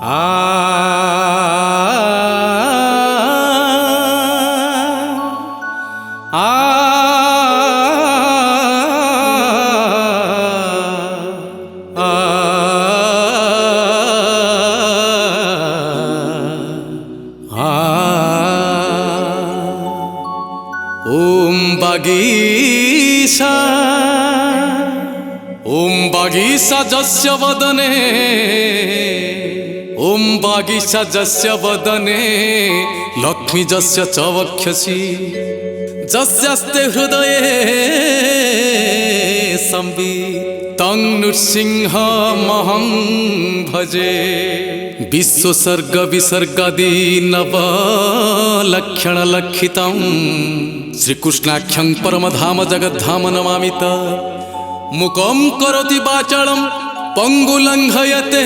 ओम बागीशा जस्य वदने ओम बागीशा जस्य वदने लक्ष्मी जस्य च वक्षसि जस्यास्ते हृदये संवितं नृसिंहमहं भजे। विश्वसर्ग विसर्गादि नवलक्षण लक्षितं श्रीकृष्णाख्यं परमधाम जगद्धाम नमामि तत्। मुखं करोति वाचालं पंगुलंघयते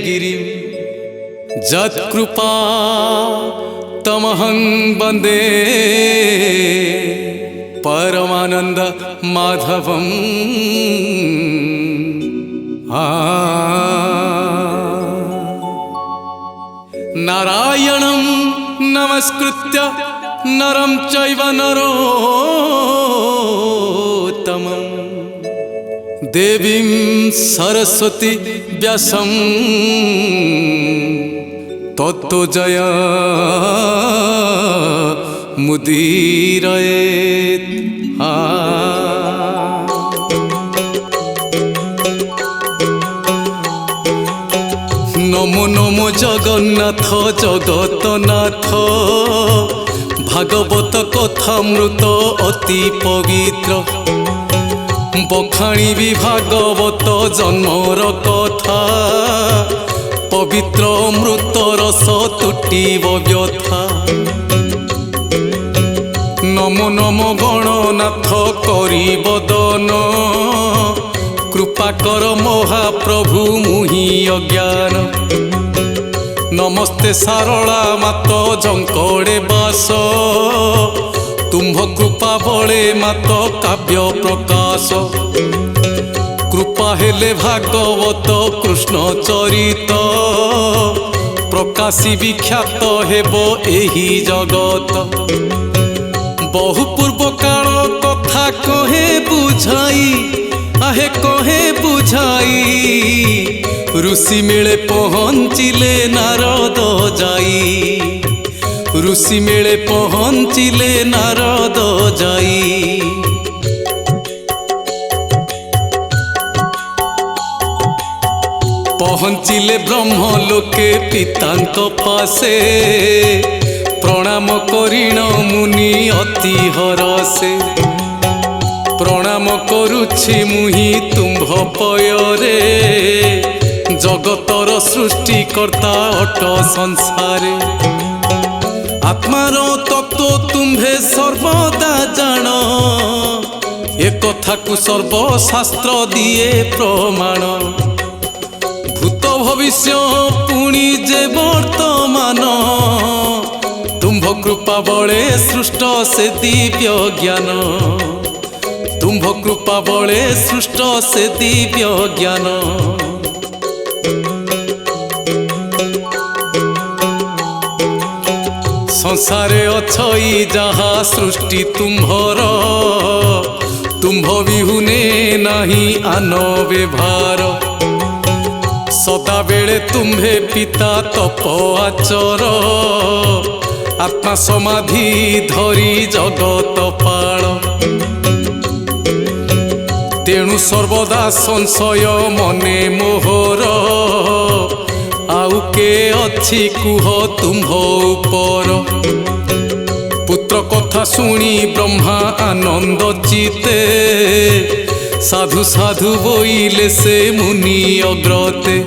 गिरिं यत्कृपा तमहं वन्दे परमानंद माधवं। नारायणं नमस्कृत्य नरं चैव नरोत्तमं देवीं सरस्वती व्यासं ततो जया मुदीरयेत्। नमो नमो जगन्नाथ जगतनाथ भागवत कथामृत अति पवित्र बखाणी भी भागवत जन्मर कथा पवित्र अमृत रस तुटिब व्यथा। नमो नमो गणनाथ करी बदन कृपा कर महाप्रभु मुहि अज्ञान। नमस्ते सारला मात जंकड़े बास तुम्भ कृपा बड़े मात काव्य प्रकाश। कृपा हेले भागवत कृष्ण चरित प्रकाशी विख्यात हेब एही जगत। बहु पूर्व काल कथा कहे बुझाई आहे कहे बुझाई ऋषि मेले पहुँचिले नारद जाई ऋषि मेले पहुँचिले नारद जाई। पहुँचिले ब्रह्म लोके पितांक पासे प्रणाम करिण मुनि अति हरसे। प्रणाम करुछि मुहि तुम्भ पୟରେ जगतर सृष्टिकर्ता अट संसारे। आत्मार तत्व तुम्भे सर्वदा जान ए कथा को सर्वशास्त्र दिए प्रमाण। भूत भविष्य पुणी जे वर्तमान तुम्भ कृपा बळे सृष्ट से दिव्य ज्ञान। तुम्भ कृपा बळे सृष्ट से दिव्य ज्ञान। संसारे अछई जहा सृष्टि तुम्भर तुम्भ विहुने नाही आन व्यवहार। सदा बेले तुम्भे पिता तप आचर आत्मा समाधि धरी जगत पाल। तेणु सर्वदा संशय मने मोहर आउ के अच्छी कुह तुम्भ उपर। पुत्र कथा शुणी ब्रह्मा आनंद चिते साधु साधु बोइले से मुनि अग्रते।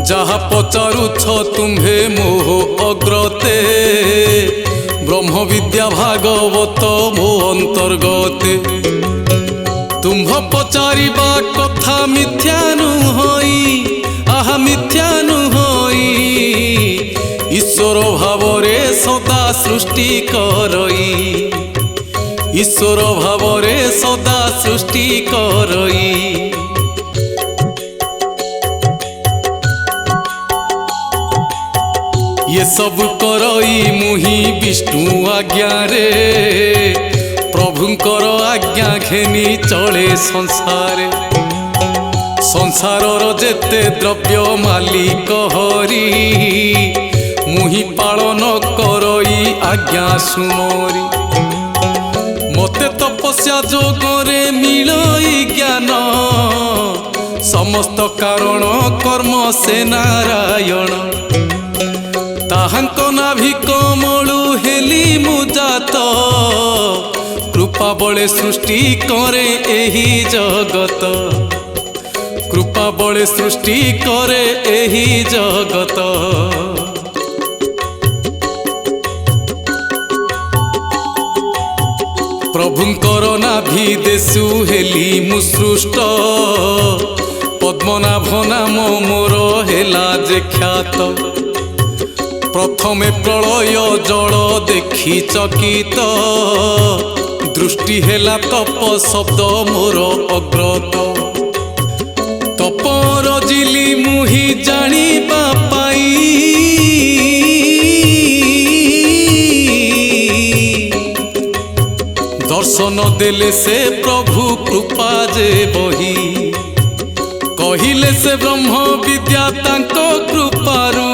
जहा पचारुछ तुम्भे मोह अग्रते ब्रह्म विद्या भागवत मो अंतर्गते। तुम्भ पचारिबा कथा मिथ्या नुहई आहा मिथ्या नुहई ईश्वर भावरे सदा सृष्टि करई ईश्वर भावरे सदा सृष्टि करई। सब करई मुहि विष्णु आज्ञा रे प्रभुंकर आज्ञा घेनी चले संसारे संसारर जेते द्रव्य मालिक हरि मुहि पालन करई आज्ञा सुमरी मते तपस्या जोगरे मिलई ज्ञान समस्त कारण कर्म से नारायण ताहांक नाभि कमलु हेली मुजात कृपा बळे सृष्टि करे एही जगत कृपा बळे सृष्टि करे एही जगत प्रभुंकर नाभि देशु हेली मु सृष्ट पद्मनाभ नाम मोर हेला जे ख्यात प्रथमे प्रलय जल देखी चकित दृष्टि हेला तप शब्द मोर अग्रत तपर जिली मुहि जानिबा पाई दर्शन देले से प्रभु कृपा जे बही कहिले से ब्रह्म विद्या तांको कृपारु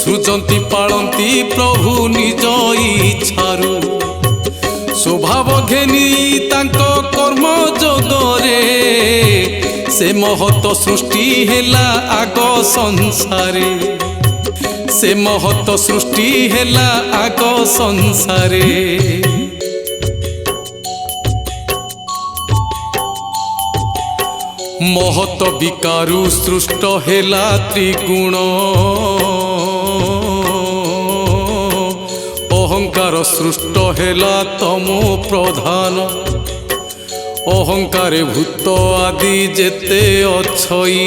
सृजंती पालंती प्रभु निज इच्छारु स्वभाव घेनी तांको कर्म जोगरे से महत सृष्टि हेला आग संसारे से महत सृष्टि हेला आग संसारे महत विकारु सृष्ट हेला त्रिगुण अहंकार सृष्ट हेला तमो प्रधान अहंकारे भूत आदि जेते अछई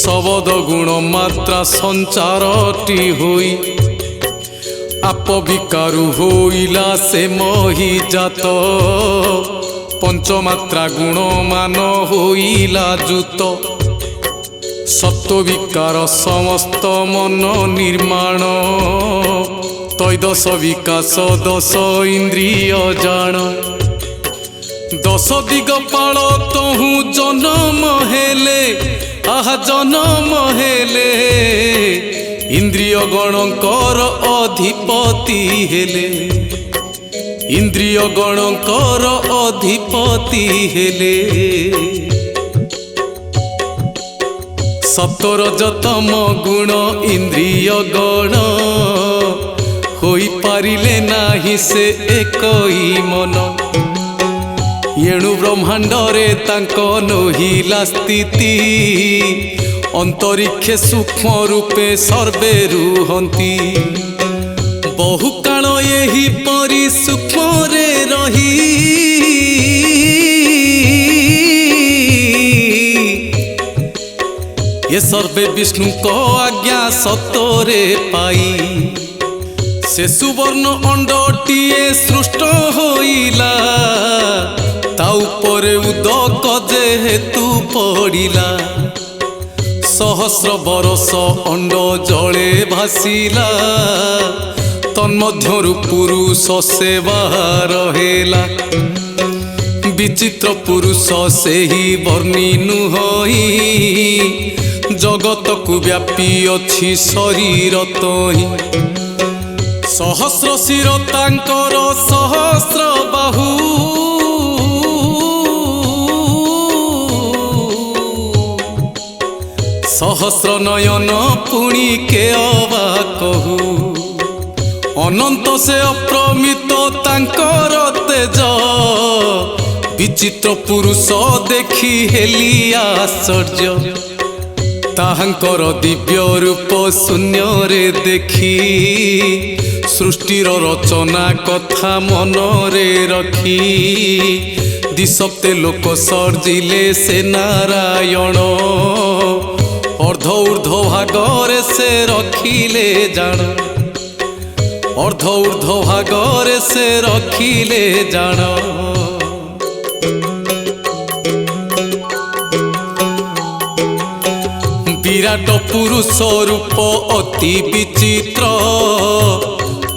शब्द गुण मात्रा संचारटी होई आप विकारु होइला से मोहि जात पंचमात्रा गुण मान होइला जुत सत्व विकार समस्त मन निर्माण तैदश विकास दश इंद्रिय जान दश दिगपाल तहु जन्म हेले आहा जन्म हेले इंद्रिय गणकर अधिपति हेले इंद्रिय गणकर अधिपति हेले सतरजतम गुण इंद्रिय गण होई पारिले नाही से एकई मन एणु ब्रह्मांडरे तांको नहिला स्थिति अंतरिक्षे सूक्ष्म रूपे सर्वे रुहंती बहु काल एही परि सूक्ष्म रे रही ये सर्वे विष्णु को आज्ञा सतरे पाई से सुवर्ण अंडटीए सृष्ट होइला ता उपरे उदक जेहेतु पड़िला सहस्र बरस अंड जले भासिला तन्मध्यरु पुरुष सेवा रहेला विचित्र पुरुष से ही वर्णिनु होई जगत को व्यापी अच्छी शरीर तोही सहस्र शिर तांकर सहस्र बाहु सहस्र नयन पुणी के अबा कहू अनंत से अप्रमित तांकर तेज विचित्र पुरुष देखी हेली आश्चर्य ताहांकर दिव्य रूप शून्य रे देखी सृष्टिर रचना कथा मन रे रखी दिसप्ते लोक सर्जिले से नारायण अर्ध ऊर्ध भागरे से रखिले जान अर्ध ऊर्ध भागरे से रखिले जान विराट पुरुष रूप अति विचित्र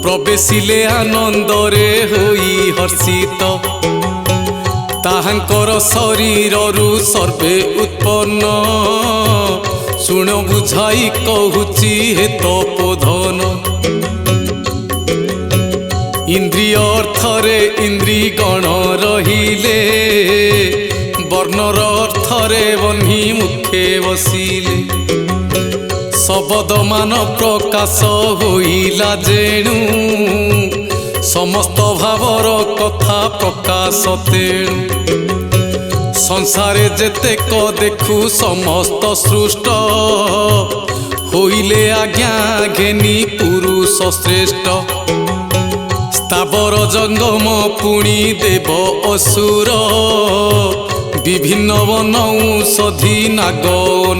प्रवेशिले आनंदरे होई हर्षित ताहांकर शरीररु सर्वे उत्पन्न शुण बुझाई कहूची हे तपोधन इंद्रिय अर्थरे इंद्री गण रहिले वर्णर अर्थरे बन्ही मुखे बसिले शब्द मान प्रकाश होइला जेणु समस्त भावर कथा प्रकाश तेणु संसारे जेतेक देखु समस्त सृष्ट होइले आज्ञा घेनी पुरुष श्रेष्ठ स्थावर जंगम पुणी देव असुर विभिन्न वन औषधि नाग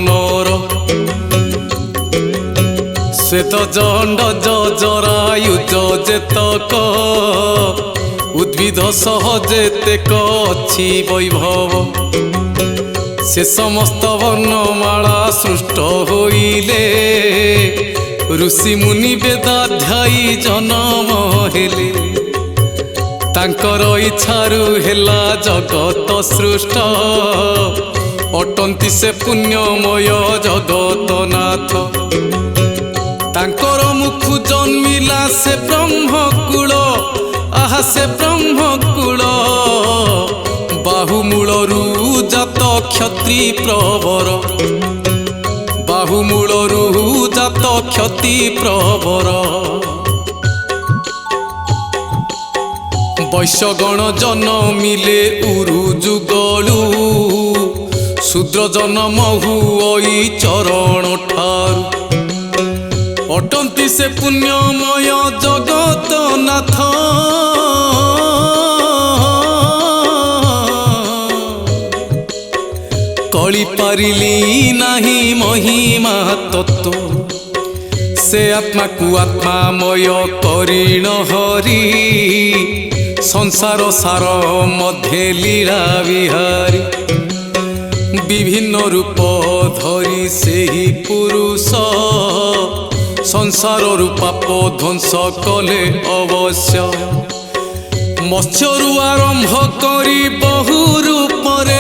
नर श्वेत जंड जरायुज जेतक उद्भिद सह जेतेक अछि वैभव से समस्त वर्णमाला सृष्ट होइले ऋषि मुनि वेदाध्यायी जन्म हेले तांकर इच्छारु हेला जगत सृष्ट अटंती से पुण्यमय जगतनाथ तांकर मुख जन्मिला से ब्रह्मकूल आहा से ब्रह्मकूल बाहुमूलरू जात क्षत्रि प्रवर बाहुमूलरू जात क्षति प्रवर वैश्यगण जन्मिले उरु जुगलु शूद्र जन्म हुई चरण ठारु अटंती से पुण्यमय जगतनाथ कଳି पारिली नाही महिमा तत्व से आत्मा को आत्मामय करीण हरि संसार सार मध्य लीला विहारी विभिन्न रूप धरी से ही पुरुष संसार पाप ध्वंस कले अवश्य मत्स्यरु आरंभ करी बहु रूपरे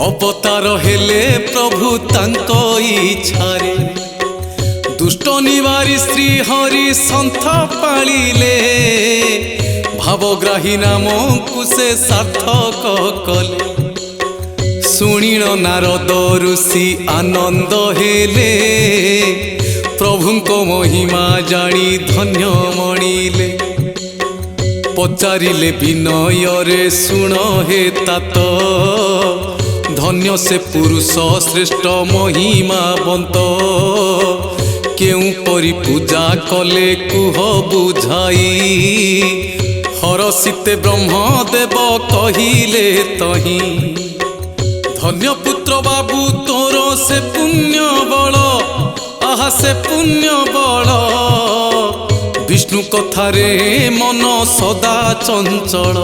अवतार हेले प्रभु तांको इच्छारे दुष्ट निवारी श्री हरि संथ पालिले भावग्राही नाम को से सार्थक कले सुनिण नारद ऋषि आनंद हेले प्रभुको महिमा जानी धन्य मणिले पचारिले विनय रे सुण हे तात धन्य से पुरुष श्रेष्ठ महिमावंत केउ परि पूजा कले कुह बुझाई हरसिते ब्रह्मदेव कहिले तही धन्य पुत्र बाबू तोर से पुण्य बल आहा से पुण्य बल विष्णु कथारे मन सदा चंचल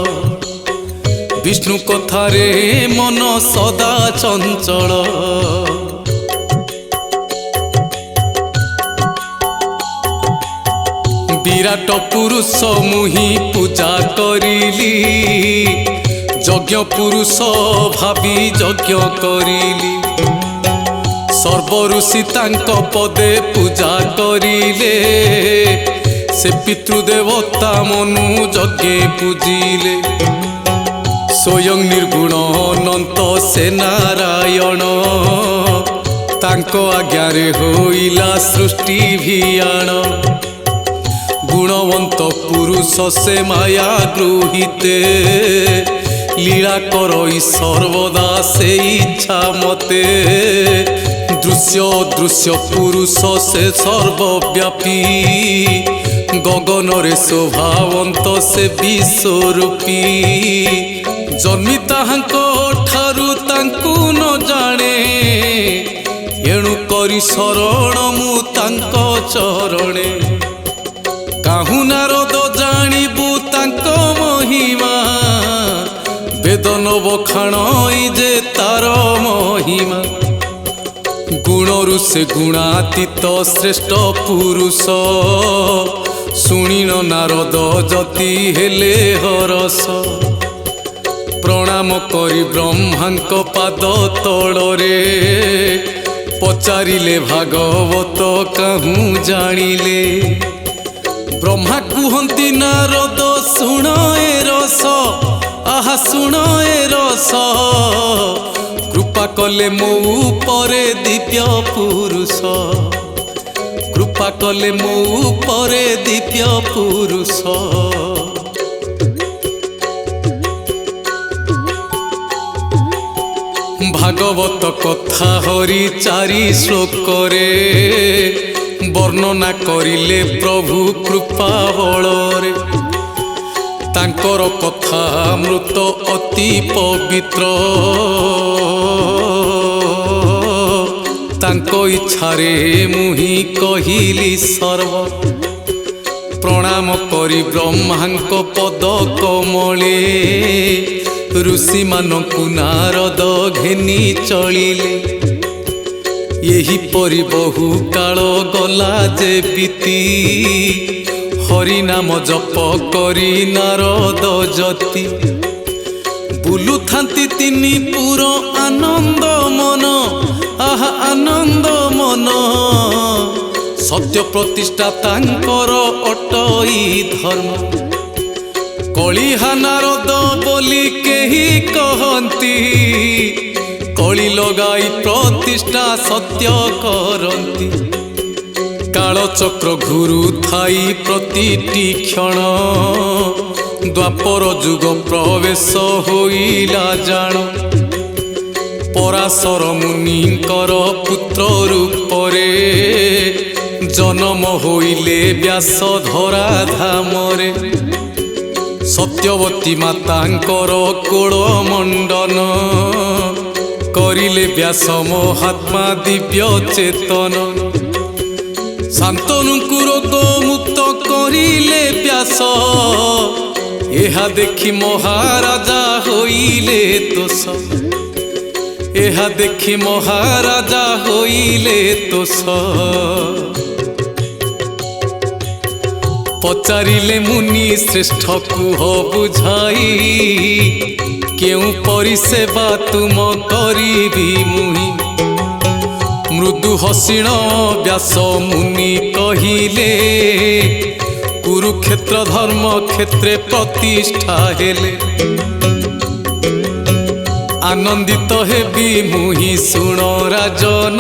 विष्णु कथारे मन सदा चंचल विराट पुरुष मुहि पूजा करिली यज्ञ पुरुष भावी यज्ञ करिली सर्व ऋषि तांक पदे पूजा करिले से पितृदेवता मनु यज्ञे पूजिले स्वयं निर्गुण अनंत से नारायण तांको आज्ञारे होइला सृष्टि भियाण गुणवंत पुरुष से माया गृहीते लीला करई सर्वदा से इच्छा मते दृश्य दृश्य पुरुष से सर्वव्यापी गगन रे शोभावंत से विश्वरूपी जन्मी ताहांको ठारु तांकु न जाने एणु करी शरण मु तांको चरणे काहु नारद जानिबु तांको महिमा वेद ନବଖାଣଇ ଯେ ତାର ମହିମା। ଗୁଣରୁ ସେ ଗୁଣାତୀତ ଶ୍ରେଷ୍ଠ ପୁରୁଷ। ଶୁଣିନ ନାରଦ ଯତି ହେଲେ ହରସ। ପ୍ରଣାମ କରି ବ୍ରହ୍ମାଙ୍କ ପାଦ ତଳରେ ପଚାରିଲେ ଭାଗବତ କାହୁଁ ଜାଣିଲେ। ବ୍ରହ୍ମା କୁହନ୍ତି ନାରଦ ଶୁଣ ଏ ରସ, ଆହା ଶୁଣ ଏ ରସ। କୃପା କଲେ ମୋ ଉପରେ ଦିବ୍ୟ ପୁରୁଷ, କୃପା କଲେ ମୋ ଉପରେ ଦିବ୍ୟ ପୁରୁଷ। ଭାଗବତ କଥା ହରି 4 ଶ୍ଲୋକରେ ବର୍ଣ୍ଣନା କରିଲେ ପ୍ରଭୁ କୃପା ବଳରେ। ତାଙ୍କର କଥା ମୃତ ଅତି ପବିତ୍ର। ତାଙ୍କ ଇଚ୍ଛାରେ ମୁଁ ହିଁ କହିଲି ସର୍ବ। ପ୍ରଣାମ କରି ବ୍ରହ୍ମାଙ୍କ ପଦ କମଳେ ଋଷିମାନଙ୍କୁ ନାରଦ ଘେନି ଚଳିଲେ। ଏହିପରି ବହୁ କାଳ ଗଲା ଯେ ବିତି, ହରିନାମ ଜପ କରି ନାରଦ ଯତି। ବୁଲୁଥାନ୍ତି 3 ପୁର ଆନନ୍ଦ ମନ, ଆହା ଆନନ୍ଦ ମନ। ସତ୍ୟ ପ୍ରତିଷ୍ଠା ତାଙ୍କର ଅଟଇ ଧର୍ମ। କଳିହା ନାରଦ ବୋଲି କେହି କହନ୍ତି, କଳି ଲଗାଇ ପ୍ରତିଷ୍ଠା ସତ୍ୟ କରନ୍ତି। କାଳଚକ୍ର ଘୁରୁଥାଇ ପ୍ରତିଟି କ୍ଷଣ, ଦ୍ୱାପର ଯୁଗ ପ୍ରବେଶ ହୋଇଲା ଜାଣ। ପରାଶର ମୁନିଙ୍କର ପୁତ୍ର ରୂପରେ ଜନମ ହୋଇଲେ ବ୍ୟାସ ଧରା ଧାମରେ। ସତ୍ୟବତୀ ମାତାଙ୍କର କୋଳ ମଣ୍ଡନ କରିଲେ ବ୍ୟାସ ମହାତ୍ମା ଦିବ୍ୟ ଚେତନ। ଶାନ୍ତନୁଙ୍କୁ ରୋଗ ମୁକ୍ତ କରିଲେ ବ୍ୟାସ। ଏହା ଦେଖି ମହାରାଜା ହୋଇଲେ ତୋଷ, ଏହା ଦେଖି ମହାରାଜା ହୋଇଲେ ତୋଷ। ପଚାରିଲେ ମୁନି ଶ୍ରେଷ୍ଠ କୁହ ବୁଝାଇ, କେଉଁ ପରିସେବା ତୁମ କରିବି ମୁହିଁ। ମୃଦୁ ହସିଣ ବ୍ୟାସ ମୁନି କହିଲେ, କୁରୁକ୍ଷେତ୍ର ଧର୍ମ କ୍ଷେତ୍ରେ ପ୍ରତିଷ୍ଠା ହେଲେ। ଆନନ୍ଦିତ ହେବି ମୁହିଁ ଶୁଣ ରାଜନ,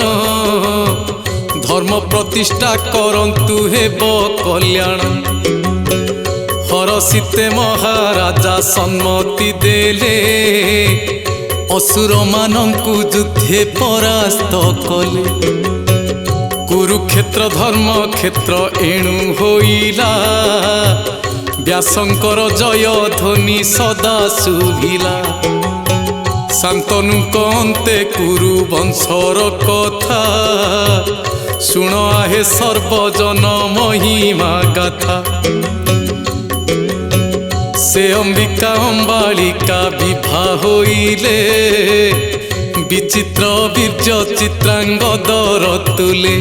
ଧର୍ମ ପ୍ରତିଷ୍ଠା କରନ୍ତୁ ହେବ କଲ୍ୟାଣ। ହରସିତେ ମହାରାଜା ସମ୍ମତି ଦେଲେ, ଅସୁରମାନଙ୍କୁ ଯୁଦ୍ଧେ ପରାସ୍ତ କଲେ। କୁରୁକ୍ଷେତ୍ର ଧର୍ମ କ୍ଷେତ୍ର ଏଣୁ ହୋଇଲା, ବ୍ୟାସଙ୍କର ଜୟ ଧ୍ୱନି ସଦା ଶୁଭିଲା। ଶାନ୍ତନୁଙ୍କ ଅନ୍ତେ କୁରୁ ବଂଶର କଥା, ଶୁଣ ଆହେ ସର୍ବଜନ ମହିମା ଗାଥା। ସେ ଅମ୍ବିକା ଅମ୍ବାଳିକା ବିଭା ହୋଇଲେ, ବିଚିତ୍ର ବୀର୍ଯ୍ୟ ଚିତ୍ରାଙ୍ଗଦର ତୁଲେ।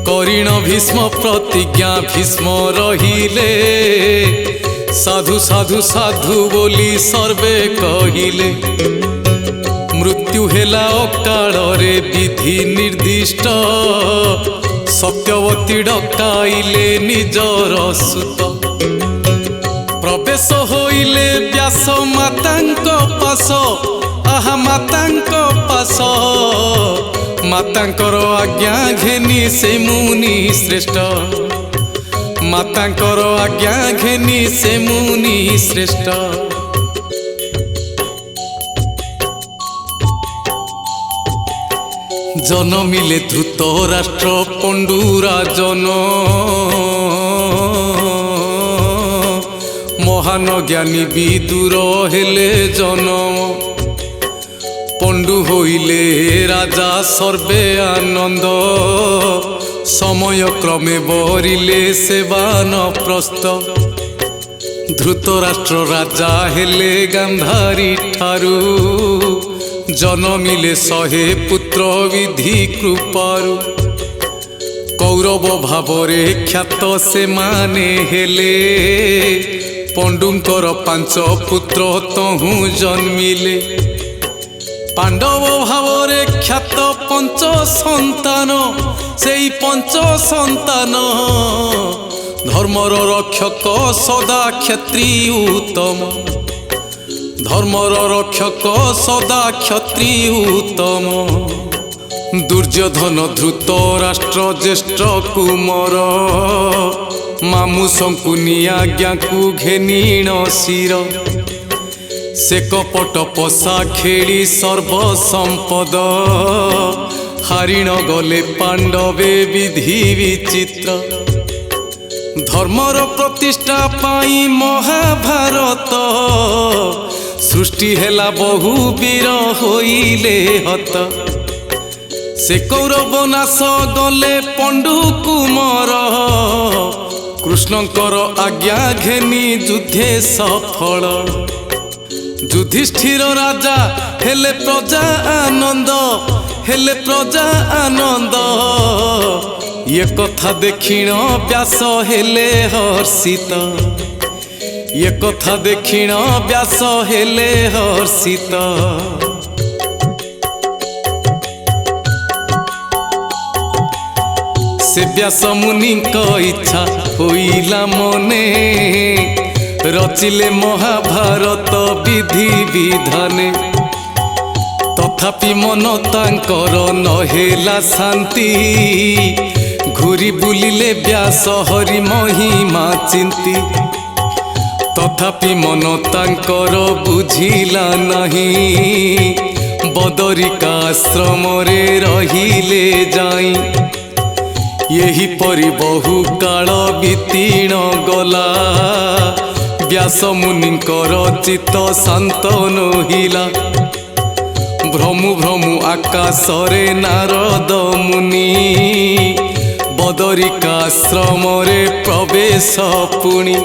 କରିଣ ଭୀଷ୍ମ ପ୍ରତିଜ୍ଞା ଭୀଷ୍ମ ରହିଲେ, ସାଧୁ ସାଧୁ ସାଧୁ ବୋଲି ସର୍ବେ କହିଲେ। ମୃତ୍ୟୁ ହେଲା ଅକାଳରେ ବିଧି ନିର୍ଦ୍ଦିଷ୍ଟ, ସତ୍ୟବତୀ ଡକାଇଲେ ନିଜର ସୁତ। ପ୍ରବେଶ ହୋଇଲେ ବ୍ୟାସ ମାତାଙ୍କ ପାଶ, ଆହା ମାତାଙ୍କ ପାଶ। ମାତାଙ୍କର ଆଜ୍ଞା ଘେନି ସେ ମୁନି ଶ୍ରେଷ୍ଠ, ମାତାଙ୍କର ଆଜ୍ଞା ଘେନି ସେ ମୁନି ଶ୍ରେଷ୍ଠ। ଜନମିଲେ ଧୃତ ରାଷ୍ଟ୍ର ପଣ୍ଡୁରାଜନ, ମହାନ ଜ୍ଞାନୀ ବିଦୁର ହେଲେ ଜନମ। ପଣ୍ଡୁ ହୋଇଲେ ରାଜା ସର୍ବେ ଆନନ୍ଦ, ସମୟ କ୍ରମେ ବରିଲେ ସେବାନ ପ୍ରସ୍ତ। धृतराष्ट्र राजा हेले गांधारी ठारू जनमिले 100 पुत्र विधि कृपारू कौरव भावरे ख्यात से माने हेले पंडुंकर 5 पुत्र तहु जन्मिले पांडव भावरे ख्यात 5 संतान सेई 5 संतान धर्मर रक्षक सदा क्षत्रिय उत्तम धर्मर रक्षक सदा क्षत्रिय उत्तम दुर्योधन धृतराष्ट्र ज्येष्ठ कुमार मामु शंकुनी आज्ञा को घेनीण शिर से कपट पशा खेली सर्वसंपद हारिण गले पांडवे विधि विचित्र धर्मर प्रतिष्ठा पाई महाभारत सृष्टि हेला बहु वीर होइले हत से कौरव नाश गले पंडु कुमार कृष्णकर आज्ञा घेनी युद्धे सफल युधिष्ठिर राजा हेले प्रजा आनंद ये कथा देखिण व्यास हेले हर्षित ये कथा देखिण व्यास हेले हर्षित से व्यास मुनि इच्छा होइला मने रचिले महाभारत विधि विधाने तथापि मन तांकर नहेला शांति घूरी बुलिले व्यास हरि महिमा चिंती तथापि मन तांकर बुझिला नहीं बदरिकाश्रम रे रहिले जाई यही परि बहु काल बीतीण गला व्यास मुनिंकर चित्त शांत नहिला भ्रमु भ्रमु आकाशरे नारद मुनि बदरिकाश्रम रे प्रवेश पुणी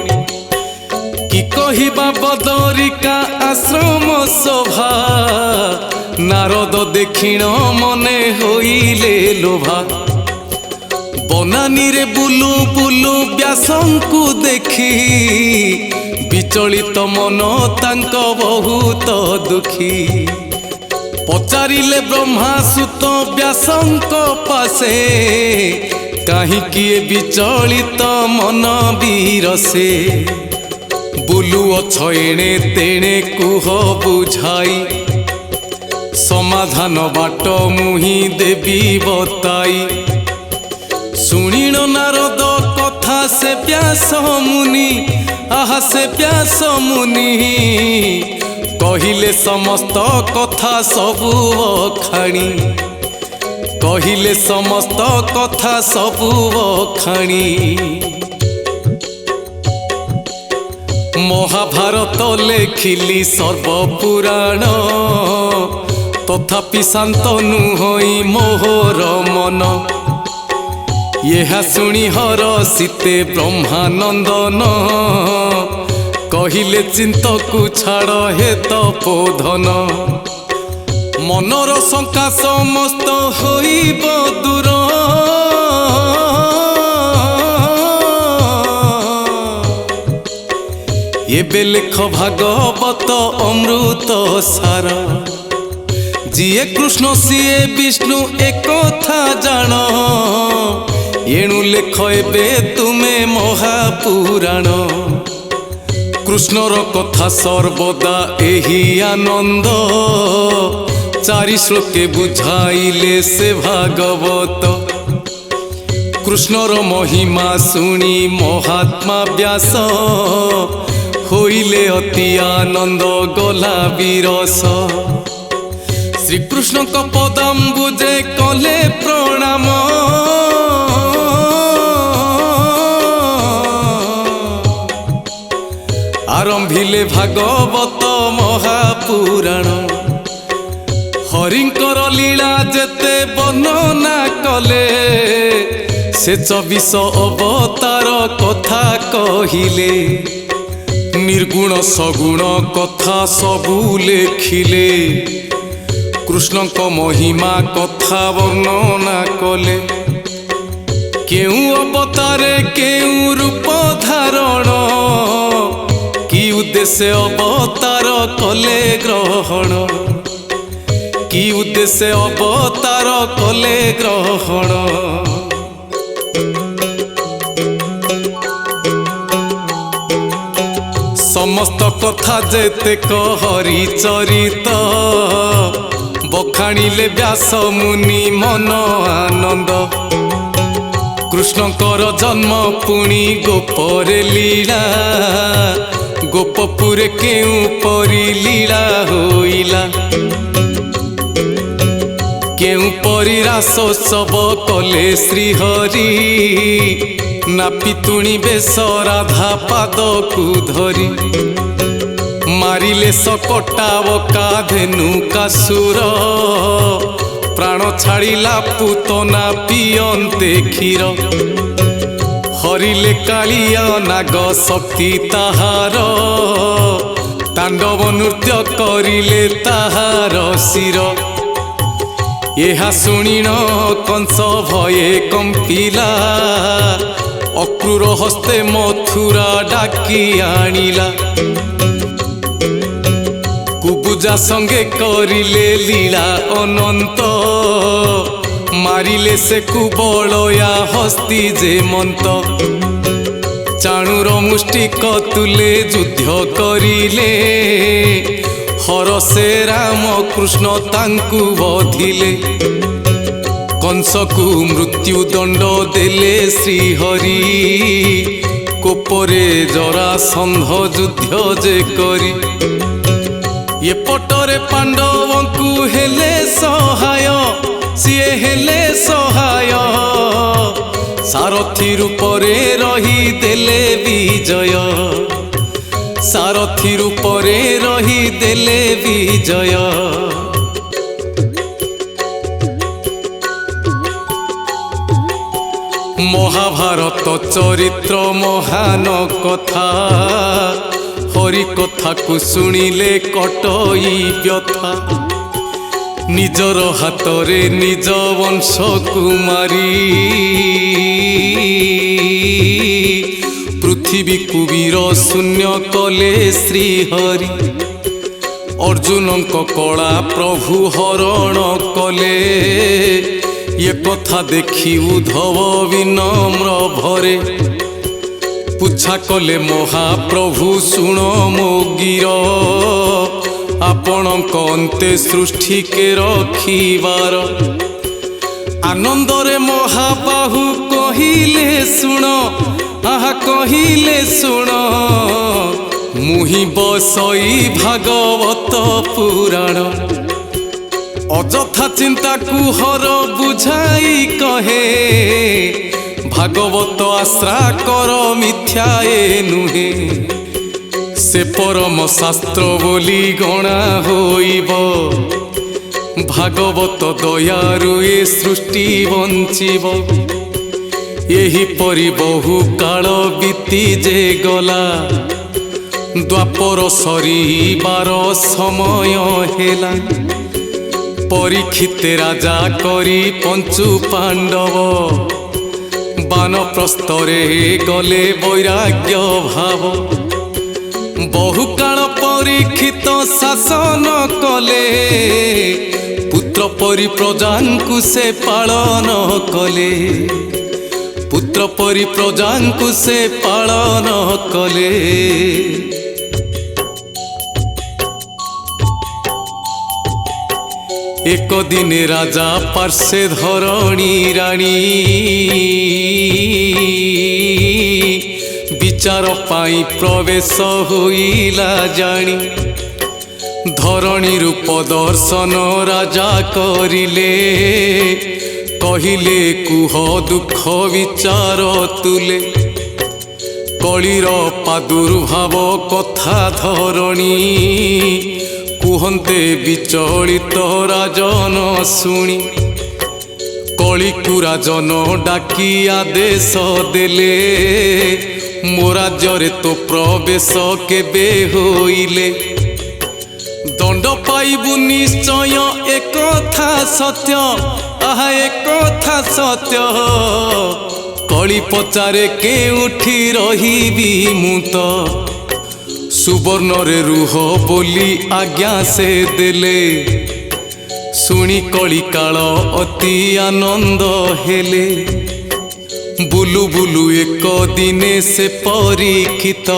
कि कहिबा बदरिका आश्रम शोभा नारद देखिण मने होइले लोभा बनानी रे बुलु बुलु व्यासंकु देखी विचलित मन तांक बहुत दुखी पचारिले ब्रह्मासुत व्यासंक पासे काहे किए विचलित मन बीरसे बुलु अछ एणे तेणे कुह बुझाई समाधान बाट मुहि देवी बताई सुनिण नारद कथा से व्यास मुनि आहा से व्यास मुनि कहिले समस्त कथा सबु अखाणी कहिले समस्त कथा सबु अखाणी महाभारत लेखिली सर्वपुराण तथापि शांतनु होई मोहर मन यह शुणी हरषिते ब्रह्मानंदन कहिले चिंतकु छाड़ हे तपोधन मनर शंका समस्त होइब दूर एबे लेख भागवत अमृत सार जिए कृष्ण सीए विष्णु एक कथा जान एणु लेख एबे तुमे महापुराण कृष्णर कथा सर्वदा एही आनंद चारि श्लोके बुझाइले से भागवत कृष्णर महिमा शुणी महात्मा व्यास होइले अति आनंद गला विरस श्रीकृष्ण को पदाम्बुजे कले प्रणाम आरंभिले भागवत महापुराण हरिंकर लीला जेते वर्णना कले से 24 अवतार कथा कहिले निर्गुण सगुण कथा सबू लेखिले कृष्ण को महिमा कथा वर्णना कले केउ अवतारे केउ रूप धारण कि उद्देश्य अवतार कले ग्रहण कि उद्देश्य अवतार कले ग्रहण समस्त कथा जेते हरि चरित बखाणिले व्यास मुनि मन आनंद कृष्णकर जन्म पुणी गोपरे लीला गोपपुरे केउ परी लीला होइला केउ परी रासोत्सव कले श्रीहरि नापितुणी बेश राधा पाद को धरी मारिले सकटावका धेनु कासुर प्राण छाड़िला पूतना पियन्ते क्षीर हरिले कालिया नाग शक्ति ताहार तांडव नृत्य करिले ताहार शिर एहा शुणिन कंस भये कंपिला अक्रूर हस्ते मथुरा डाकी आनिला कुबुजा संगे करिले लीला अनंत मारिले से कुबलया हस्ती जे मंत चाणुर मुष्टिक तुले युद्ध करिले हरसे राम कृष्ण तांकु बधिले कंस को मृत्यु दंड देले श्रीहरि कोपरे जरासंध युद्ध जे करी ये पटरे पांडव को हेले सहाय सिए हेले सहाय सारथी रूपरे रही देले विजय सारथी रूपरे रही देले विजय महाभारत चरित्र महान कथा हरि कथा को शुणिले कटई व्यथा निजर हाथरे निज वंश कुमारी पृथ्वी कुबीर शून्य कले श्रीहरि अर्जुन कला प्रभु हरण कले ये कथा देखी उद्धव विनम्र भरे पूछा कले महाप्रभु शुण मो गिर आपण अंते सृष्टि के रखिबार आनंदरे महाबाहु कहिले शुण आहा कहिले शुण मुहि बसई भागवत पुराण अजथा चिंता कुहर बुझाई कहे भागवत आश्रा कर मिथ्याए नुहे से परम शास्त्र बोली गणा होइब भागवत दयारु ए सृष्टि बंचिब एही परि बहु काल बीती जे गला द्वापर सरीबार समय हेला परीक्षित राजा करी पंचु पांडव बानप्रस्थरे गले वैराग्य भाव बहु काल परीक्षित शासन कले पुत्र परि प्रजांकु से पालन कले पुत्र परि प्रजांकु से पालन कले एक दिन राजा पार्श्वे धरणी राणी विचार पाई प्रवेश होइला जानी धरणी रूप दर्शन राजा करिले कहिले कुह दुख विचार तुले कलिर प्रादुर्भाव कथा धरणी कुहन्ते विचलित राजन शुणी कलिकु राजन डाकी आदेश देले ମୋ ରାଜ୍ୟରେ ତୋ ପ୍ରବେଶ କେବେ ହୋଇଲେ ଦଣ୍ଡ ପାଇବୁ ନିଶ୍ଚୟ ଏକଥା ସତ୍ୟ ଆହା ଏକଥା ସତ୍ୟ କଳି ପଚାରେ କେଉଁଠି ରହିବି ମୁଁ ତ ସୁବର୍ଣ୍ଣରେ ରୁହ ବୋଲି ଆଜ୍ଞା ସେ ଦେଲେ ଶୁଣି କଳିକାଳ ଅତି ଆନନ୍ଦ ହେଲେ ବୁଲୁ ବୁଲୁ ଏକ ଦିନେ ସେ ପରୀକ୍ଷିତ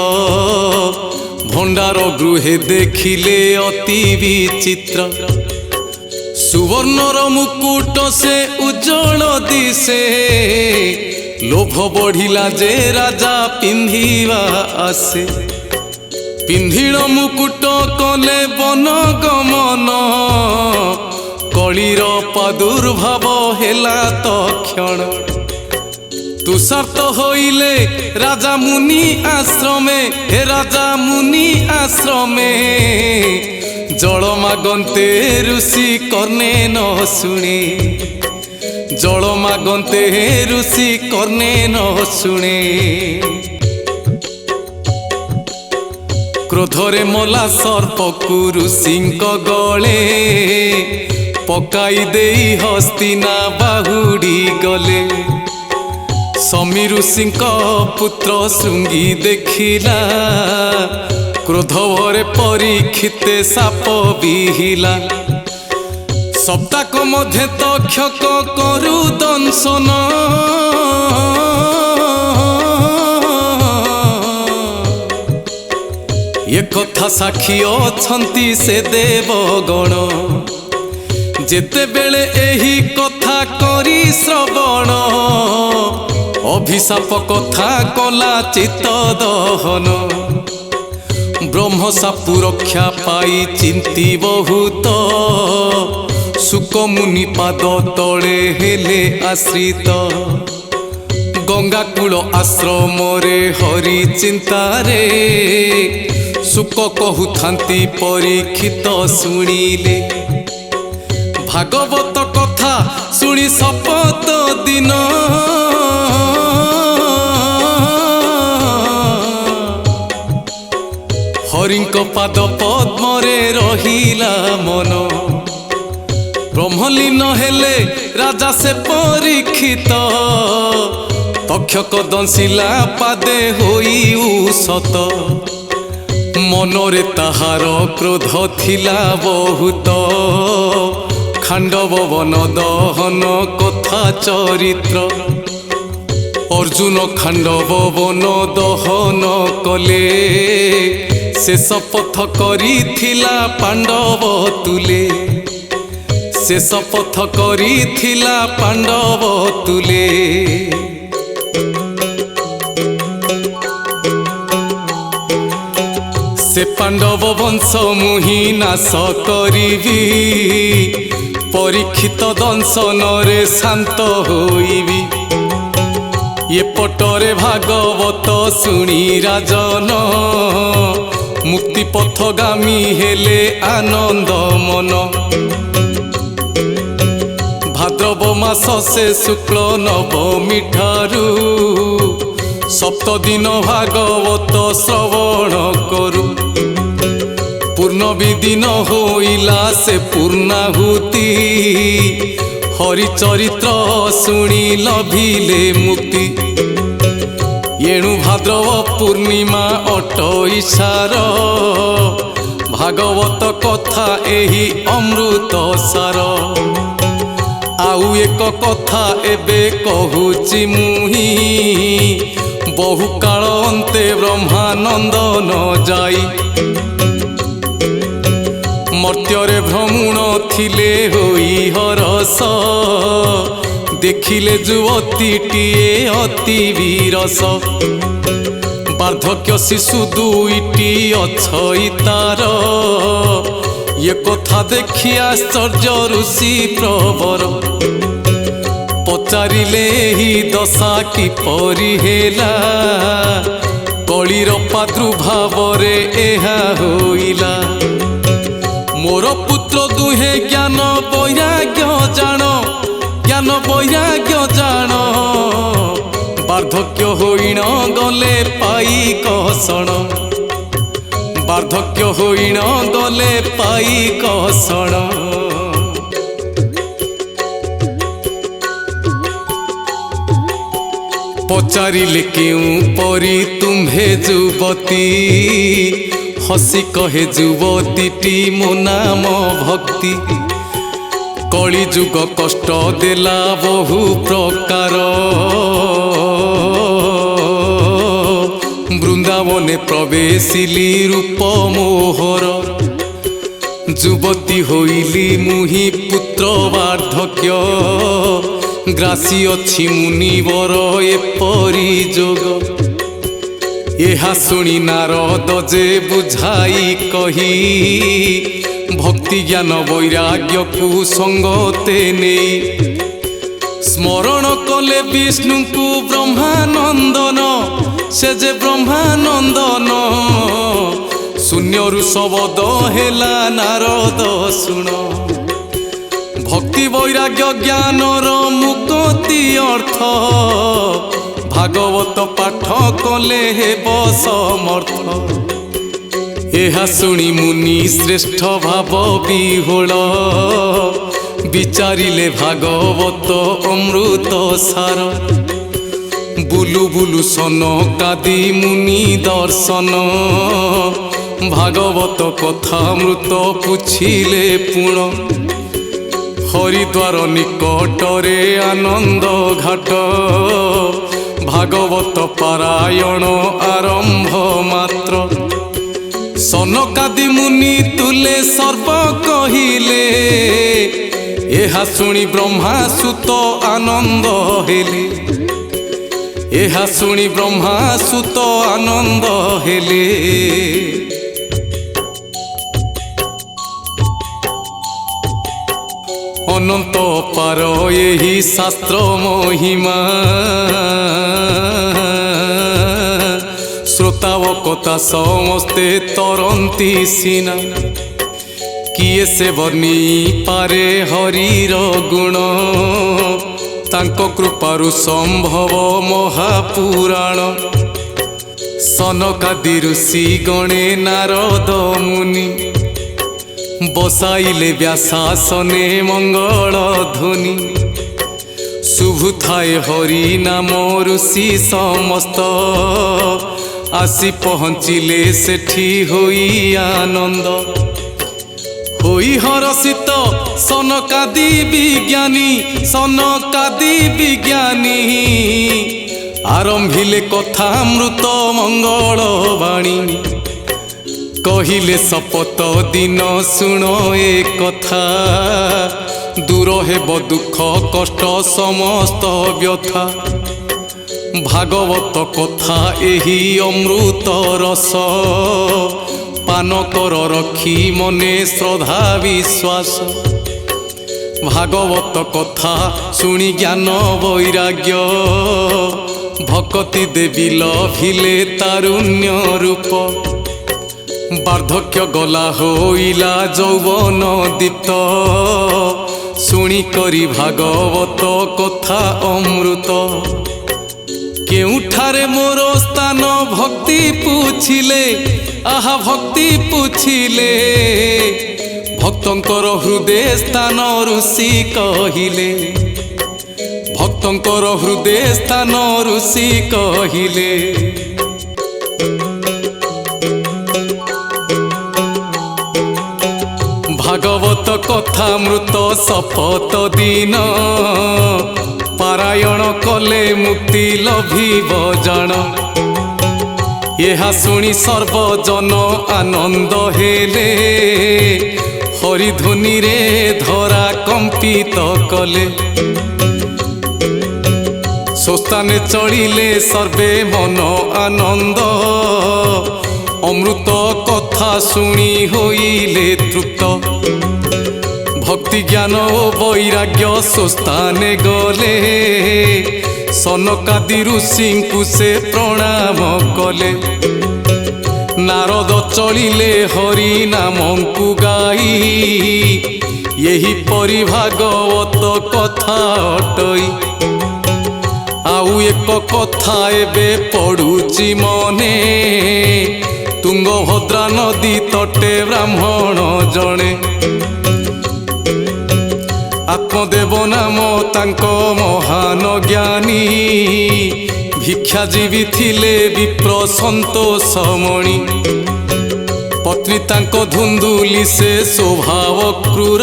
ଭଣ୍ଡାର ଗୃହେ ଦେଖିଲେ ଅତି ବିଚିତ୍ର ସୁବର୍ଣ୍ଣର ମୁକୁଟ ସେ ଉଜ୍ଜଳ ଦିଶେ ଲୋଭ ବଢ଼ିଲା ଯେ ରାଜା ପିନ୍ଧିବା ଆସେ ପିନ୍ଧିଳ ମୁକୁଟ କଲେ ବନ ଗମନ କଳିର ପ୍ରାଦୁର୍ଭାବ ହେଲା ତକ୍ଷଣ ତୁଷାର୍ତ ହୋଇଲେ ରାଜା ମୁନି ଆଶ୍ରମେ ହେ ରାଜା ମୁନି ଆଶ୍ରମେ ଜଳ ମାଗନ୍ତେ ଋଷି କର୍ଣ୍ଣେ ନ ଶୁଣେ ଜଳ ମାଗନ୍ତେ ଋଷି କର୍ଣ୍ଣେ ନ ଶୁଣେ କ୍ରୋଧରେ ମଲା ସର୍ପକୁ ଋଷିଙ୍କ ଗଳେ ପକାଇ ଦେଇ ହସ୍ତିନା ବାହୁଡ଼ି ଗଲେ ସମୀ ଋଷିଙ୍କ ପୁତ୍ର ଶୃଙ୍ଗି ଦେଖିଲା କ୍ରୋଧ ଭରେ ପରୀକ୍ଷିତେ ସାପ ବିହିଲା ସପ୍ତାକ ମଧ୍ୟରେ ତକ୍ଷକ କରୁ ଦଂଶନ ଏକଥା ସାକ୍ଷୀ ଅଛନ୍ତି ସେ ଦେବଗଣ ଯେତେବେଳେ ଏହି କଥା କରି ଶ୍ରବଣ ଅଭିଶାପ କଥା କଲା ଚିତ୍ତ ଦହନ ବ୍ରହ୍ମସାପୁ ରକ୍ଷା ପାଇ ଚିନ୍ତି ବହୁତ ଶୁକମୁନି ପାଦ ତଳେ ହେଲେ ଆଶ୍ରିତ ଗଙ୍ଗାକୂଳ ଆଶ୍ରମରେ ହରି ଚିନ୍ତାରେ ଶୁକ କହୁଥାନ୍ତି ପରୀକ୍ଷିତ ଶୁଣିଲେ ଭାଗବତ କଥା ଶୁଣି ଶପଥ ଦିନ ହରିଙ୍କ ପାଦ ପଦ୍ମରେ ରହିଲା ମନ ବ୍ରହ୍ମଲୀନ ହେଲେ ରାଜା ସେ ପରୀକ୍ଷିତ ତକ୍ଷକ ଦଂଶିଲା ପାଦେ ହୋଇ ଉଷତ ମନରେ ତାହାର କ୍ରୋଧ ଥିଲା ବହୁତ ଖାଣ୍ଡବ ବନ ଦହନ କଥା ଚରିତ୍ର ଅର୍ଜୁନ ଖାଣ୍ଡବ ବନ ଦହନ କଲେ ଶେଷ ପଥ କରିଥିଲା ପାଣ୍ଡବ ତୁଲେ ଶେଷ ପଥ କରିଥିଲା ପାଣ୍ଡବ ତୁଲେ ସେ ପାଣ୍ଡବ ବଂଶ ମୁହିଁ ନାଶ କରିବି ପରୀକ୍ଷିତ ଦଂଶନରେ ଶାନ୍ତ ହୋଇବି ଏପଟରେ ଭାଗବତ ଶୁଣି ରାଜନ ମୁକ୍ତି ପଥଗାମୀ ହେଲେ ଆନନ୍ଦ ମନ ଭାଦ୍ରବ ମାସ ସେ ଶୁକ୍ଳ ନବମୀ ଠାରୁ ସପ୍ତ ଦିନ ଭାଗବତ ଶ୍ରବଣ କରୁ ପୂର୍ଣ୍ଣବି ଦିନ ହୋଇଲା ସେ ପୂର୍ଣ୍ଣାହୁତି ହରିଚରିତ୍ର ଶୁଣି ଲଭିଲେ ମୁକ୍ତି ଏଣୁ ଭାଦ୍ରବ ପୂର୍ଣ୍ଣିମା ଅଟଇସାର ଭାଗବତ କଥା ଏହି ଅମୃତ ସାର ଆଉ ଏକ କଥା ଏବେ କହୁଛି ମୁହିଁ ବହୁ କାଳ ଅନ୍ତେ ବ୍ରହ୍ମାନନ୍ଦନ ଯାଇ ମର୍ତ୍ତ୍ୟରେ ଭ୍ରମଣ ଥିଲେ ହୋଇ ହରସ ଦେଖିଲେ ଯୁବତୀଟିଏ ଅତି ବିରସ ବାର୍ଦ୍ଧକ୍ୟ ଶିଶୁ ଦୁଇଟି ଅଛଇ ତାର ଏ କଥା ଦେଖି ଆଶ୍ଚର୍ଯ୍ୟ ଋଷି ପ୍ରବର ପଚାରିଲେ ଏହି ଦଶା କିପରି ହେଲା କଳିର ପ୍ରାଦୁର୍ଭାବରେ ଏହା ହୋଇଲା मोर पुत्र दुहे ज्ञान वैराग्य जान वार्धक्य होइण गले पाई कहसण बार्धक्य होइण गले पाई कहसण पचारिले क्यों परी तुम्हे युवती हसी कहे युवतीटी मो नाम भक्ति कली जुग कष्ट देला बहु प्रकार वृंदावने प्रवेशिली रूप मोहर युवती होइली मुहि पुत्र वार्धक्य ग्रासी अच्छी मुनिवर एपरी जोग एहा शुणी नारद जे बुझाई कही भक्ति ज्ञान वैराग्य को संगते नहीं स्मरण कले विष्णु को ब्रह्मानंदन से जे ब्रह्मानंदन शून्यरु शब्द हेला नारद शुण भक्ति वैराग्य ज्ञानर मुक्ति अर्थ भागवत पाठ कले हेब समर्थ एहा शुणी मुनि श्रेष्ठ भाव विहोल विचारिले भागवत अमृत सार बुलु बुलु सन कादी मुनि दर्शन भागवत कथामृत पुछिले पुण हरिद्वार निकटरे आनंद घाट भागवत पारायण आरंभ मात्र सनकादि मुनि तुले सर्व कहिले एहा शुणी ब्रह्मा सुत आनंद हेले एहा शुणी ब्रह्मा सुत आनंद हेले अनंत पार यही शास्त्र महिमा श्रोतावकता समस्ते तरंती सीना किए से बनी पारे हरिर गुण तांको कृपारु संभव महापुराण सनकादि ऋषि गणे नारद मुनि बसाइले व्यासासने मंगल ध्वनि शुभुथाए हरि नाम ऋषि समस्त आसी पहुँचिले सेठी होई आनंद होई हरसित सनकादि विज्ञानी आरंभिले कथामृत मंगल वाणी कहिले शपथ दिन शुण ए कथा दूर हेब दुख कष्ट समस्त व्यथा भागवत कथा एही अमृत रस पान कर रखी मने श्रद्धा विश्वास भागवत कथा शुणी ज्ञान वैराग्य भक्ति देवी लभिले तारुण्य रूप वार्धक्य गला होइला यौवन दीप्त शुणी करी भागवत कथा अमृत केउठारे मोर स्थान भक्ति पूछिले आहा भक्ति पूछिले भक्तंकर हृदय स्थान ऋषि कहिले भक्तंकर हृदय स्थान ऋषि कहिले भागवत कथामृत शपथ दिन पारायण कले मुक्ति लभिब जान एहा शुणी सर्वजन आनंद हेले हरिध्वनि रे धरा कंपित कले स्वस्थाने चलिले सर्वे मन आनंद अमृत कथा शुणी होइले तृप्त भक्ति ज्ञान वैराग्य स्वस्थाने गले सनकादि ऋषि से प्रणाम कले नारद चलिले हरि नाम को गाई यही परि भागवत कथा अटई आउ एक कथा एबे पड़ुची मने तुंगभद्रा नदी तटे ब्राह्मण जणे आत्मदेव नाम तांको महान ज्ञानी भिक्षाजीवी थिले विप्र संतोष मणि पत्नी तांको धुंधुली से स्वभाव क्रूर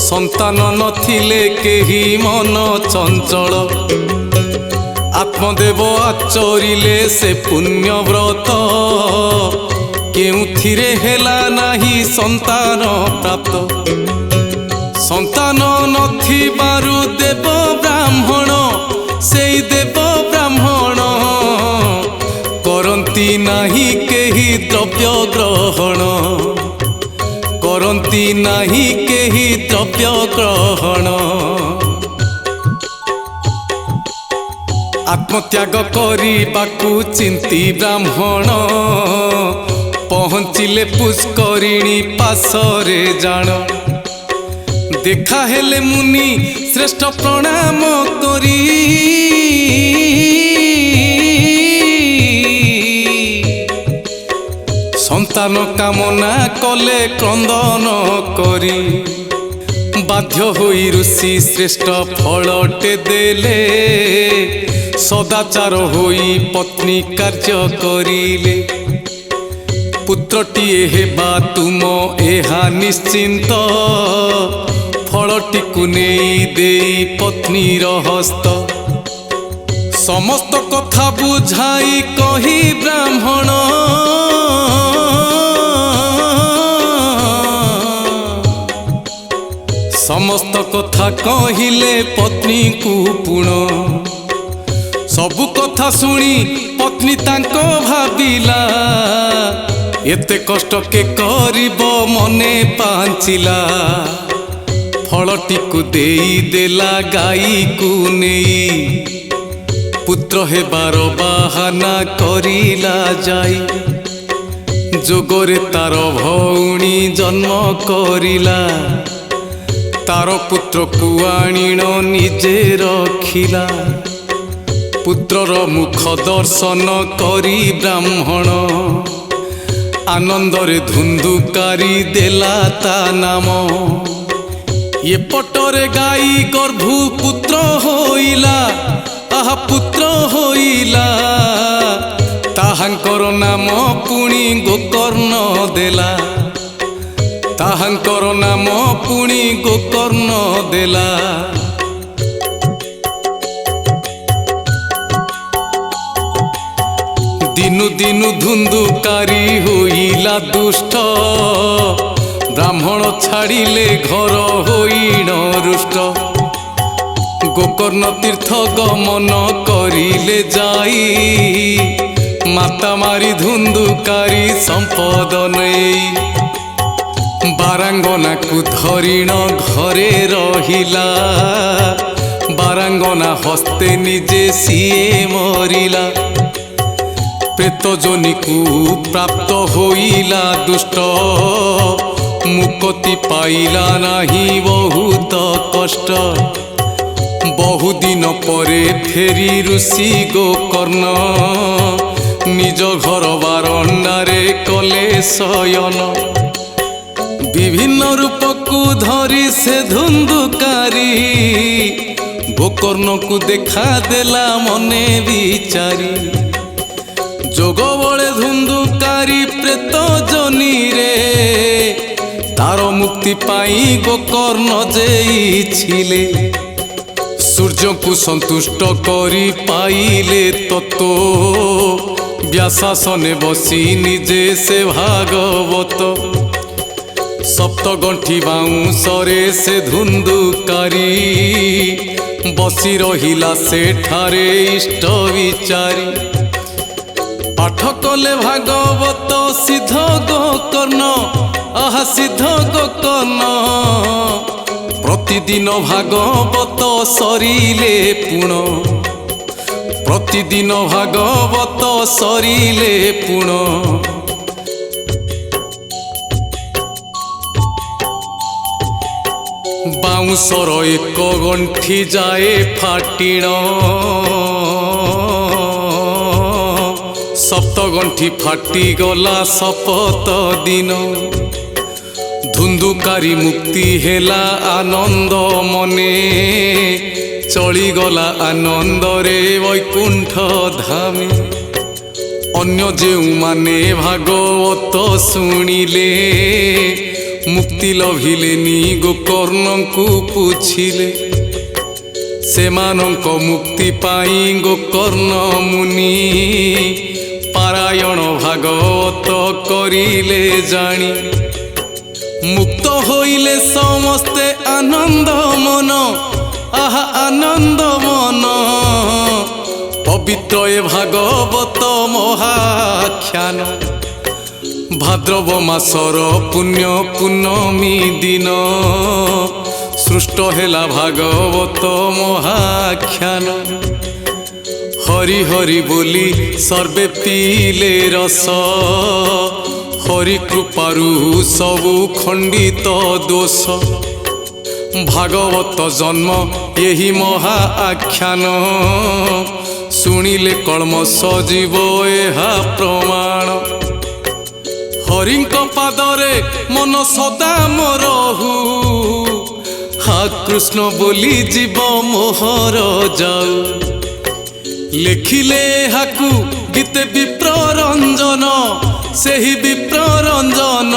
संतान नथिले केही मन चंचल आत्मदेव आचरिले से पुण्यव्रत केउथिरे हेला नाही संतान प्राप्त संतान नथिबारु देव ब्राह्मण सेई देव ब्राह्मण करंती नाही केही द्रव्य ग्रहण करंती नाही केही द्रव्य ग्रहण आत्मत्याग करिबाकु चिंती ब्राह्मण पहुँचिले पुष्करिणी पासरे जान देखा हेले मुनि श्रेष्ठ प्रणाम करी संतान कामना कले क्रंदन करी बाध्य होई ऋषि श्रेष्ठ फलटे देले सदाचार होई पत्नी कार्य करिले पुत्रटीए हेबा तुम एहा निश्चिंत फलटीकु नेई देई पत्नीर हस्त समस्त कथा बुझाई कही ब्राह्मण समस्त कथा कहिले पत्नी को पुण सबु कथा सुनी पत्नी तांको भाबिला एते कष्ट के करिबो मने पांचिला फलटीकु देई देला गाई को नेई पुत्र हेबार बाहाना करिला जाई जोगरे तार भौणी जन्म करिला तार पुत्र को आणिण निजे रखिला पुत्रर मुख दर्शन करी ब्राह्मण आनंदरे धुंधुकारी देला ता नाम ये पटरे गाई गर्भु पुत्र होइला आहा पुत्र होइला ताहांकर नाम पुणी गोकर्ण देला ताहांकर नाम पुणी गोकर्ण देला दिनु दिनु धुंधुकारी होइला दुष्ट ब्राह्मण छाड़िले घर होइण रुष्ट गोकर्ण तीर्थ गमन करिले जाई माता मारी धुंधुकारी संपद नेई बारांगना को धरिण घरे रहिला बारांगना हस्ते निजे सिए मरिला प्रेत जोनि को प्राप्त होइला दुष्ट मुक्ति पाइला नाही बहुत कष्ट बहुदिन परे फेरी ऋषि गोकर्ण निज घर बारंडारे कले शयन विभिन्न रूप को धरी से धुंधुकारी गोकर्ण को देखा देला मने विचारी जोग बड़े धुंधुकारी प्रेत जोनी रे तार मुक्ति पाई गोकर्ण जेई छिले सूर्य को संतुष्ट करी पाइले तत्व व्यासासने बसी निजे से भागवत सप्तगंठी बाउंसरे से धुंधुकारी बसी रहिला सेठारे इष्ट विचारी पाठ कले भागवत सिद्ध गोकर्ण आहा सिद्ध गोकर्ण प्रतिदिन भागवत सरिले पुण प्रतिदिन भागवत सरिले पुण ବାଉଁଶର ଏକ ଗଣ୍ଠି ଯାଏ ଫାଟିଣ ସପ୍ତଗଣ୍ଠି ଫାଟିଗଲା ଶପଥ ଦିନ ଧୁନ୍ଦୁକାରୀ ମୁକ୍ତି ହେଲା ଆନନ୍ଦ ମନେ ଚଳିଗଲା ଆନନ୍ଦରେ ବୈକୁଣ୍ଠ ଧାମେ ଅନ୍ୟ ଯେଉଁମାନେ ଭାଗବତ ଶୁଣିଲେ ମୁକ୍ତି ଲଭିଲେନି ଗୋକର୍ଣ୍ଣଙ୍କୁ ପୁଛିଲେ ସେମାନଙ୍କ ମୁକ୍ତି ପାଇଁ ଗୋକର୍ଣ୍ଣ ମୁନି ପାରାୟଣ ଭାଗବତ କରିଲେ ଜାଣି ମୁକ୍ତ ହୋଇଲେ ସମସ୍ତେ ଆନନ୍ଦ ମନ ଆହା ଆନନ୍ଦ ମନ ପବିତ୍ର ଏ ଭାଗବତ ମହାଖ୍ୟାନ ଭାଦ୍ରବ ମାସର ପୁଣ୍ୟ ପୂର୍ଣ୍ଣମୀ ଦିନ ସୃଷ୍ଟ ହେଲା ଭାଗବତ ମହାଖ୍ୟାନ ହରି ହରି ବୋଲି ସର୍ବେ ପିଇଲେ ରସ ହରି କୃପାରୁ ସବୁ ଖଣ୍ଡିତ ଦୋଷ ଭାଗବତ ଜନ୍ମ ଏହି ମହା ଆଖ୍ୟାନ ଶୁଣିଲେ କଳ୍ମଷ ଯିବ ଏହା ପ୍ରମାଣ ହରିଙ୍କ ପାଦରେ ମନ ସଦା ରହୁ हा कृष्ण बोली जीव मोहर जाऊ लेखिले हाकु गीते विप्ररंजन सेही विप्ररंजन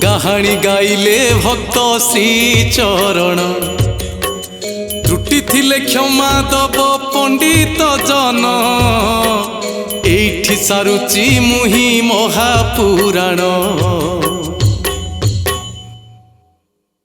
गाहाणी गाइले भक्त श्री चरण त्रुटि थिले क्षमा दब पंडित जन एठी सारुचि मुहि महापुराण।